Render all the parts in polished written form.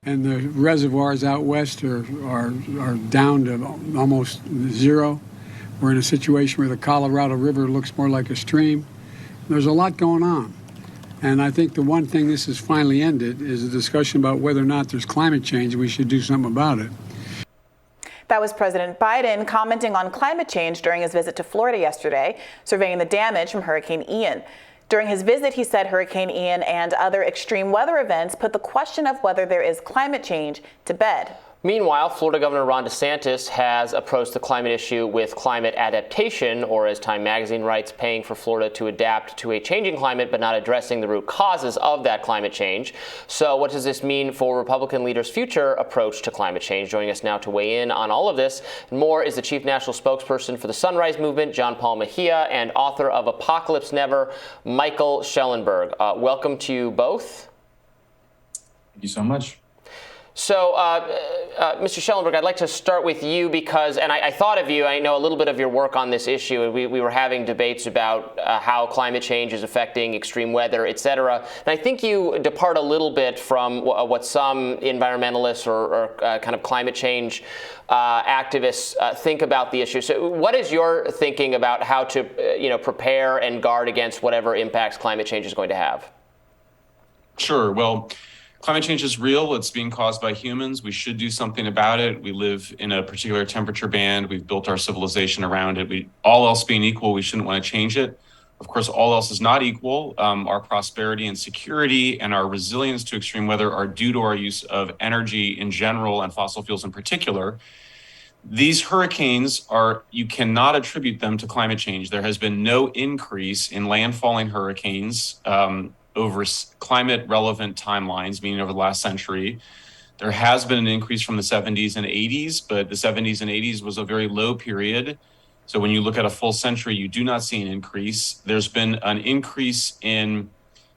And the reservoirs out west are down to almost zero. We're in a situation where the Colorado River looks more like a stream. There's a lot going on. And I think the one thing this has finally ended is a discussion about whether or not there's climate change and we should do something about it. That was President Biden commenting on climate change during his visit to Florida yesterday, surveying the damage from Hurricane Ian. During his visit, he said Hurricane Ian and other extreme weather events put the question of whether there is climate change to bed. Meanwhile, Florida Governor Ron DeSantis has approached the climate issue with climate adaptation, or as Time magazine writes, paying for Florida to adapt to a changing climate but not addressing the root causes of that climate change. So what does this mean for Republican leaders' future approach to climate change? Joining us now to weigh in on all of this and more is the chief national spokesperson for the Sunrise Movement, Paul Mejia, and author of Apocalypse Never, Michael Shellenberger. Welcome to you both. Thank you so much. So, Mr. Shellenberger, I'd like to start with you because, and I thought of you, I know a little bit of your work on this issue, and we were having debates about how climate change is affecting extreme weather, et cetera. And I think you depart a little bit from what some environmentalists or kind of climate change activists think about the issue. So what is your thinking about how to, prepare and guard against whatever impacts climate change is going to have? Sure. Well, climate change is real. It's being caused by humans. We should do something about it. We live in a particular temperature band. We've built our civilization around it. All else being equal, we shouldn't want to change it. Of course, all else is not equal. Our prosperity and security and our resilience to extreme weather are due to our use of energy in general and fossil fuels in particular. These hurricanes you cannot attribute them to climate change. There has been no increase in landfalling hurricanes over climate relevant timelines, meaning over the last century. There has been an increase from the 70s and 80s, but the 70s and 80s was a very low period. So when you look at a full century, you do not see an increase. There's been an increase in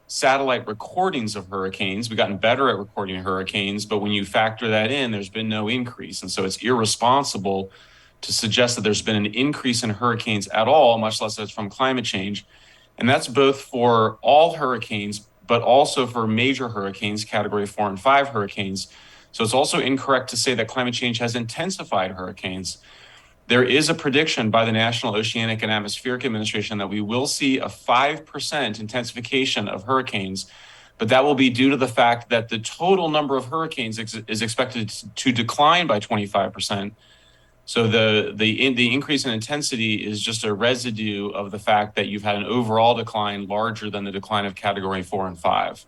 satellite recordings of hurricanes. We've gotten better at recording hurricanes, but when you factor that in, there's been no increase. And so it's irresponsible to suggest that there's been an increase in hurricanes at all, much less it's from climate change. And that's both for all hurricanes, but also for major hurricanes, category 4 and 5 hurricanes. So it's also incorrect to say that climate change has intensified hurricanes. There is a prediction by the National Oceanic and Atmospheric Administration that we will see a 5% intensification of hurricanes, but that will be due to the fact that the total number of hurricanes is expected to decline by 25%. So the increase in intensity is just a residue of the fact that you've had an overall decline larger than the decline of category 4 and 5.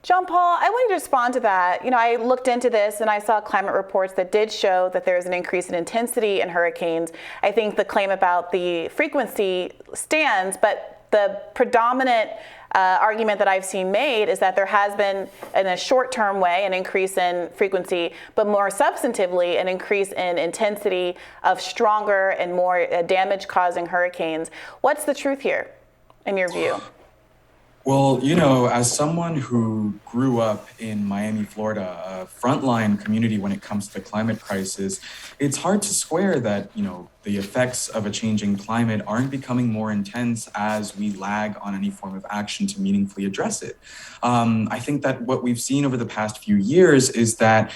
Paul, I wanted to respond to that. I looked into this and I saw climate reports that did show that there's an increase in intensity in hurricanes. I think the claim about the frequency stands, but the predominant argument that I've seen made is that there has been, in a short-term way, an increase in frequency, but more substantively, an increase in intensity of stronger and more damage-causing hurricanes. What's the truth here, in your view? Well, as someone who grew up in Miami, Florida, a frontline community when it comes to the climate crisis, it's hard to square that, the effects of a changing climate aren't becoming more intense as we lag on any form of action to meaningfully address it. I think that what we've seen over the past few years is that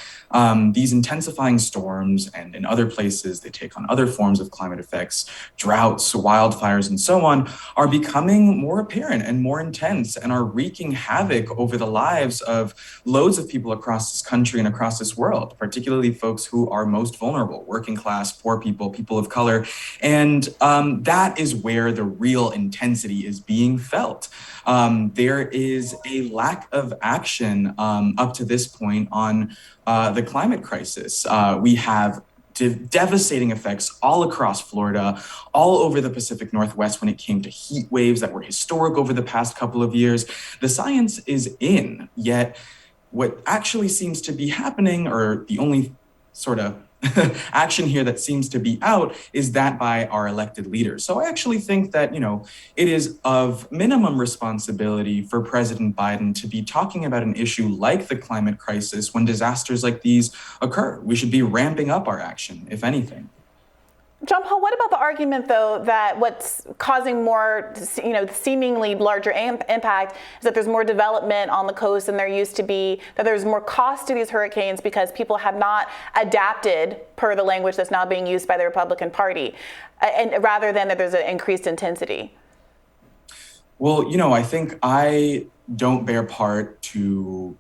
these intensifying storms, and in other places they take on other forms of climate effects, droughts, wildfires, and so on, are becoming more apparent and more intense and are wreaking havoc over the lives of loads of people across this country and across this world, particularly folks who are most vulnerable, working class, poor people, people of color. And that is where the real intensity is being felt. There is a lack of action up to this point on the climate crisis. We have devastating effects all across Florida, all over the Pacific Northwest when it came to heat waves that were historic over the past couple of years. The science is in, yet what actually seems to be happening, or the only sort of action here that seems to be out, is that by our elected leaders. So I actually think that, it is of minimum responsibility for President Biden to be talking about an issue like the climate crisis when disasters like these occur. We should be ramping up our action, if anything. John Paul, what about the argument, though, that what's causing more, seemingly larger impact is that there's more development on the coast than there used to be, that there's more cost to these hurricanes because people have not adapted per the language that's now being used by the Republican Party, and rather than that there's an increased intensity? Well, I think I don't bear part to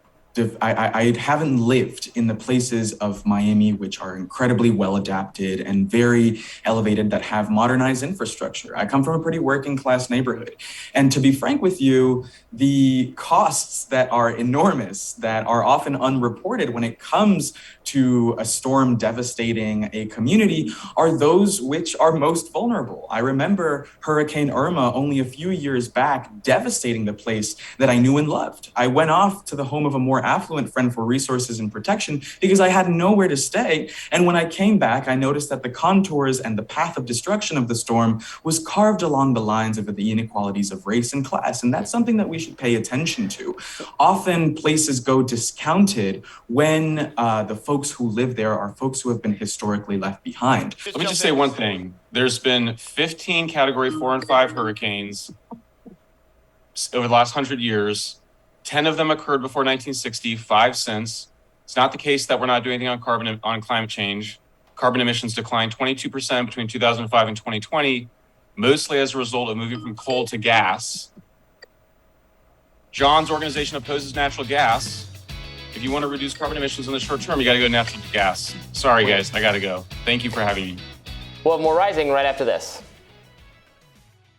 I haven't lived in the places of Miami, which are incredibly well adapted and very elevated, that have modernized infrastructure. I come from a pretty working class neighborhood. And to be frank with you, the costs that are enormous, that are often unreported when it comes to a storm devastating a community, are those which are most vulnerable. I remember Hurricane Irma only a few years back devastating the place that I knew and loved. I went off to the home of a more affluent friend for resources and protection because I had nowhere to stay. And when I came back, I noticed that the contours and the path of destruction of the storm was carved along the lines of the inequalities of race and class. And that's something that we should pay attention to. Often places go discounted when the folks who live there are folks who have been historically left behind. Let me just say one thing. There's been 15 Category 4 and 5 hurricanes over the last 100 years. 10 of them occurred before 1960, 5 since. It's not the case that we're not doing anything on climate change. Carbon emissions declined 22% between 2005 and 2020, mostly as a result of moving from coal to gas. John's organization opposes natural gas. If you want to reduce carbon emissions in the short term, you got to go natural gas. Sorry, guys, I got to go. Thank you for having me. We'll have more Rising right after this.